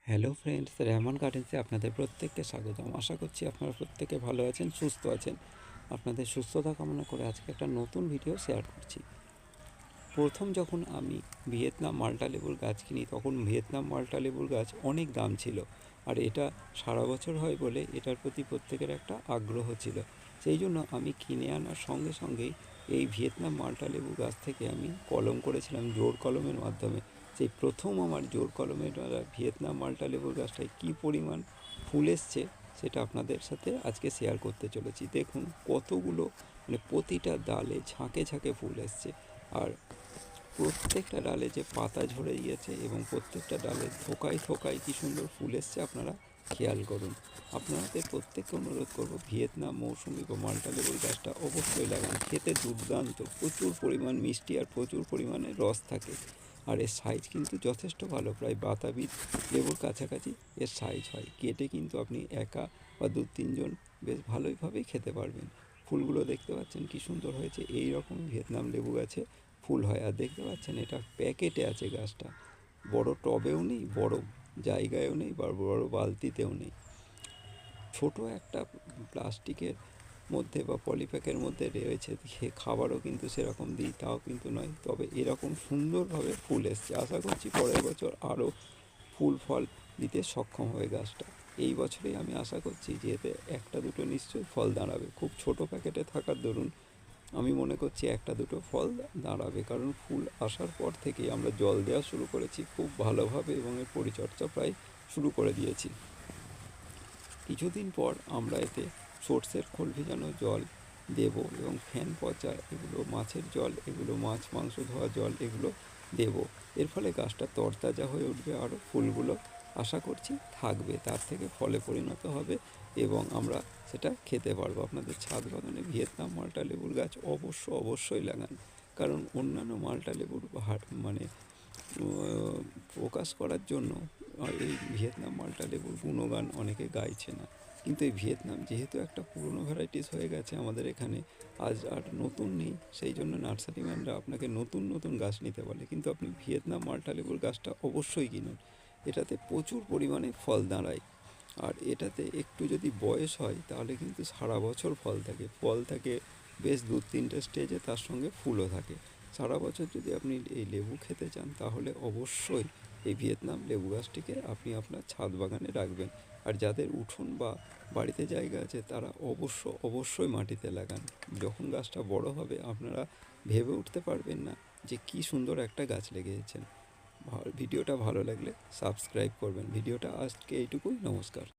Hello friends, Rehman গার্ডেন্সে আপনাদের প্রত্যেককে স্বাগতম। আশা করছি আপনারা প্রত্যেকে ভালো আছেন, সুস্থ আছেন। আপনাদের সুস্থতা কামনা করে আজকে একটা নতুন ভিডিও শেয়ার করছি। প্রথম যখন আমি ভিয়েতনাম মাল্টা লেবুর গাছ কিনি, তখন ভিয়েতনাম মাল্টা লেবুর গাছ অনেক দাম ছিল, আর এটা সারা বছর হয় বলে এটার প্রতি প্রত্যেকের একটা আগ্রহ ছিল। সেই জন্য আমি কিনে আনার সঙ্গে সঙ্গেই এই ভিয়েতনাম মাল্টা লেবু গাছ থেকে আমি কলম করেছিলাম জোড় কলমের মাধ্যমে। সেই প্রথম আমার জোড় কলমের দ্বারা ভিয়েতনাম মাল্টা লেবুর গাছটায় কী পরিমাণ ফুল এসছে সেটা আপনাদের সাথে আজকে শেয়ার করতে চলেছি। দেখুন কতগুলো, প্রতিটা ডালে ঝাঁকে ঝাঁকে ফুল এসছে, আর প্রত্যেকটা ডালে যে পাতা ঝরে গিয়েছে এবং প্রত্যেকটা ডালে থোকায় থোকায় কী সুন্দর ফুল এসছে আপনারা খেয়াল করুন। আপনাদের প্রত্যেককে অনুরোধ করব, ভিয়েতনাম মৌসুমি বা মাল্টা লেবুর গাছটা অবশ্যই লাগান। খেতে দুর্দান্ত, প্রচুর পরিমাণ মিষ্টি আর প্রচুর পরিমাণে রস থাকে, আর এর সাইজ কিন্তু যথেষ্ট ভালো, প্রায় বাতাবি লেবুর কাছাকাছি এর সাইজ হয়। কেটে কিন্তু আপনি একা বা 2-3 জন বেশ ভালোইভাবেই খেতে পারবেন। ফুলগুলো দেখতে পাচ্ছেন কী সুন্দর হয়েছে। এই রকম ভিয়েতনাম লেবু গাছে ফুল হয়। আর দেখতে পাচ্ছেন এটা প্যাকেটে আছে গাছটা, বড় টবেও নেই, বড় জায়গায়ও নেই, বা বড় বালতিতেও নেই। ছোট একটা প্লাস্টিকের মধ্যে বা পলিপ্যাকের মধ্যে রয়েছে, খাবারও কিন্তু সেরকম দিই তাও কিন্তু নয়। তবে এরকম সুন্দরভাবে ফুল এসছে। আশা করছি পরের বছর আরও ফুল ফল দিতে সক্ষম হবে গাছটা। এই বছরেই আমি আশা করছি যে এতে একটা দুটো নিশ্চয়ই ফল দাঁড়াবে। খুব ছোট প্যাকেটে থাকার দরুন আমি মনে করছি একটা দুটো ফল দাঁড়াবে, কারণ ফুল আসার পর থেকেই আমরা জল দেওয়া শুরু করেছি খুব ভালোভাবে, এবং এর পরিচর্যা প্রায় শুরু করে দিয়েছি। কিছুদিন পর আমরা এতে সর্ষের খোল ভেজানো জল দেব, এবং ফ্যান পচা এগুলো, মাছের জল এগুলো, মাছ মাংস ধোয়া জল এগুলো দেব। এর ফলে গাছটা তরতাজা হয়ে উঠবে, আরও ফুলগুলো আশা করছি থাকবে, তার থেকে ফলে পরিণত হবে, এবং আমরা সেটা খেতে পারবো। আপনাদের ছাদ বাগানে ভিয়েতনাম মাল্টা লেবুর গাছ অবশ্যই লাগান, কারণ অন্যান্য মাল্টা লেবুর মানে প্রকাশ করার জন্য এই ভিয়েতনাম মাল্টা লেবুর গুণগান অনেকে গাইছে না, কিন্তু এই ভিয়েতনাম যেহেতু একটা পুরনো ভ্যারাইটিস হয়ে গেছে আমাদের এখানে, আজ আর নতুন নেই, সেই জন্য নার্সারিম্যানরা আপনাকে নতুন নতুন গাছ নিতে বলে, কিন্তু আপনি ভিয়েতনাম মাল্টা লেবুর গাছটা অবশ্যই কিনুন। এটাতে প্রচুর পরিমাণে ফল দাঁড়ায়, আর এটাতে একটু যদি বয়স হয় তাহলে কিন্তু সারা বছর ফল থাকে বেশ 2-3টে স্টেজে, তার সঙ্গে ফুলও থাকে। সারা বছর যদি আপনি এই লেবু খেতে চান তাহলে অবশ্যই এই ভিয়েতনাম লেবু গাছটিকে আপনি আপনার ছাদ বাগানে রাখবেন। আর যাদের উঠোন বা বাড়িতে জায়গা আছে তারা অবশ্যই মাটিতে লাগান। যখন গাছটা বড় হবে আপনারা ভেবে উঠতে পারবেন না যে কী সুন্দর একটা গাছ লেগেছেন। ভিডিওটা ভালো লাগলে সাবস্ক্রাইব করবেন। ভিডিওটা আজকে এইটুকুই, নমস্কার।